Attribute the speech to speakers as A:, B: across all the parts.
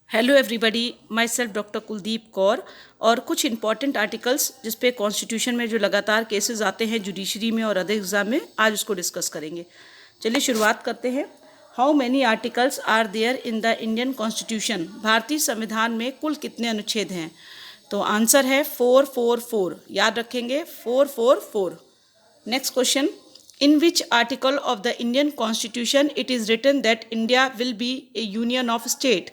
A: Hello everybody, my self doctor Kuldeep Kaur. और कुछ important articles जिस पे कॉन्स्टिट्यूशन में जो लगातार केसेस आते हैं जुडिशरी में और अदर एग्जाम में, आज उसको डिस्कस करेंगे। चलिए शुरुआत करते हैं। How many articles are there in the Indian constitution? भारतीय संविधान में कुल कितने अनुच्छेद हैं? तो आंसर है 444। याद रखेंगे, 444। Next question, in which article of the Indian Constitution it is written that India will be a union of state?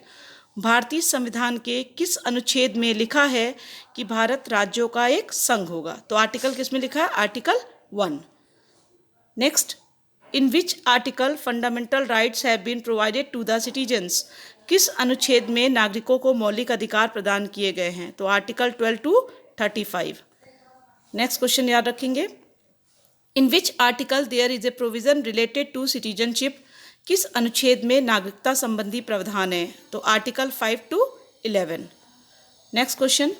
A: भारतीय संविधान के किस अनुच्छेद में लिखा है कि भारत राज्यों का एक संघ होगा? तो आर्टिकल किस में लिखा है? Article 1। Next, in which article fundamental rights have been provided to the citizens? किस अनुच्छेद में नागरिकों को मौलिक अधिकार प्रदान किए गए हैं? तो आर्टिकल 12 to 35। नेक्स्ट क्वेश्चन याद रखेंगे, in which article there is a provision related to citizenship? किस अनुच्छेद में नागरिकता संबंधी प्रावधान है? तो आर्टिकल 5 to 11। नेक्स्ट क्वेश्चन,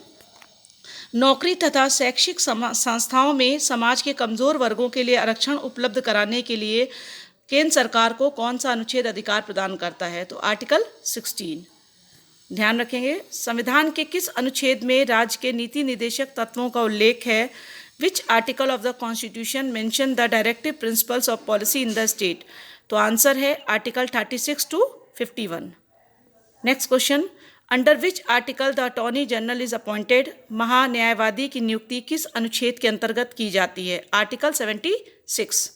A: नौकरी तथा शैक्षिक संस्थाओं में समाज के कमजोर वर्गों के लिए आरक्षण उपलब्ध कराने के लिए केंद्र सरकार को कौन सा अनुच्छेद अधिकार प्रदान करता है? तो आर्टिकल 16। ध्यान रखेंगे, संविधान के किस अनुच्छेद में राज्य के नीति निर्देशक तत्वों का उल्लेख है? Which article of the constitution mention the directive principles of policy in the state? तो आंसर है article 36 to 51। Next question, under which article the attorney general is appointed? महान्यायवादी की नियुक्ति किस अनुच्छेद के अंतर्गत की जाती है? Article 76।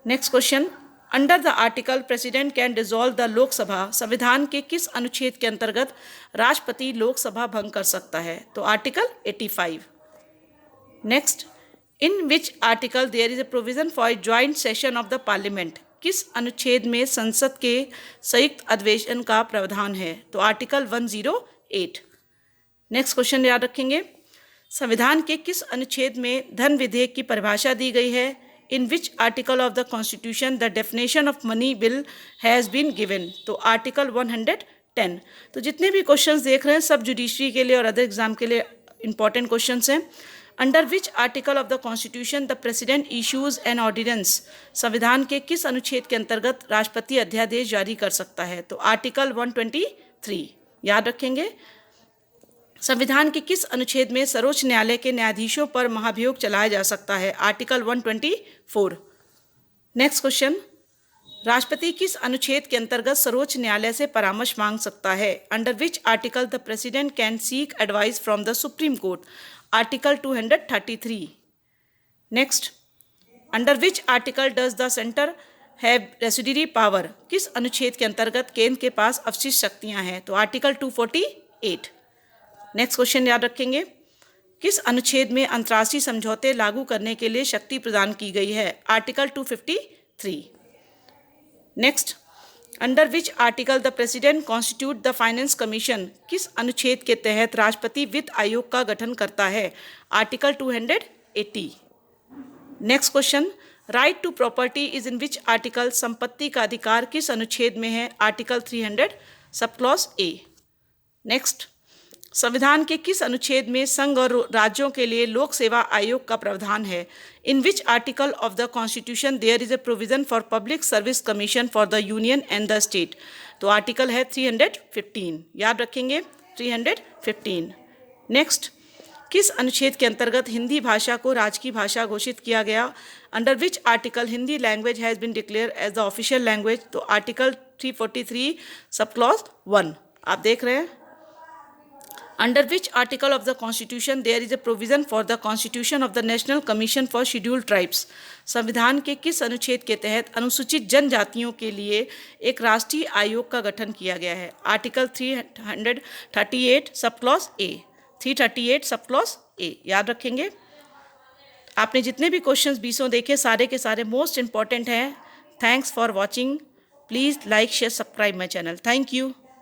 A: Next question, under the article president can dissolve the Lok Sabha? संविधान के किस अनुच्छेद के अंतर्गत राष्ट्रपति लोकसभा भंग कर सकता है? तो article 85। Next, in which article there is a provision for joint session of the parliament? किस अनुच्छेद में संसद के संयुक्त अधिवेशन का प्रावधान है? तो आर्टिकल 108। नेक्स्ट क्वेश्चन याद रखेंगे, संविधान के किस अनुच्छेद में धन विधेयक की परिभाषा दी गई है? In which article of the constitution the definition of money bill has been given? तो आर्टिकल 110। तो जितने भी क्वेश्चंस देख रहे हैं सब जुडिशरी के लिए और अदर एग्जाम के लिए इंपॉर्टेंट क्वेश्चंस हैं। Under which article of the constitution the president issues an ordinance? संविधान के किस अनुच्छेद के अंतर्गत राष्ट्रपति अध्यादेश जारी कर सकता है? तो आर्टिकल 123। याद रखेंगे, संविधान के किस अनुच्छेद में सर्वोच्च न्यायालय के न्यायाधीशों पर महाभियोग चलाया जा सकता है? आर्टिकल 124। नेक्स्ट क्वेश्चन, राष्ट्रपति किस अनुच्छेद के अंतर्गत सर्वोच्च न्यायालय से परामर्श मांग सकता है? Under which article the president can seek advice from the supreme court? Article 233। Next, under which article does the centre have residuary power? किस अनुच्छेद के अंतर्गत केंद्र के पास अवशिष्ट शक्तियां हैं? तो आर्टिकल 248। नेक्स्ट क्वेश्चन याद रखेंगे, किस अनुच्छेद में अंतर्राष्ट्रीय समझौते लागू करने के लिए शक्ति प्रदान की गई है? Article 253। Next, under which article the president constitute the finance commission? किस अनुच्छेद के तहत राष्ट्रपति वित्त आयोग का गठन करता है? Article 280। Next question, right to property is in which article? संपत्ति का अधिकार किस अनुच्छेद में है? Article 300 sub clause A. Next, संविधान के किस अनुच्छेद में संघ और राज्यों के लिए लोक सेवा आयोग का प्रावधान है? In which article of the constitution there is a provision for public service commission for the union and the state? तो आर्टिकल है 315। याद रखेंगे, 315। नेक्स्ट, किस अनुच्छेद के अंतर्गत हिंदी भाषा को राजकीय भाषा घोषित किया गया? Under which article Hindi language has been declare as the official language? तो आर्टिकल 343 सब क्लॉज 1। आप देख रहे हैं, under which article of the constitution there is a provision for the constitution of the national commission for scheduled tribes? संविधान के किस अनुच्छेद के तहत अनुसूचित जनजातियों के लिए एक राष्ट्रीय आयोग का गठन किया गया है? Article 338 sub clause A. 338 sub clause A. याद रखेंगे, आपने जितने भी क्वेश्चंस 20 देखे सारे के सारे मोस्ट इंपॉर्टेंट हैं। Thanks for watching. Please like share subscribe my channel. Thank you.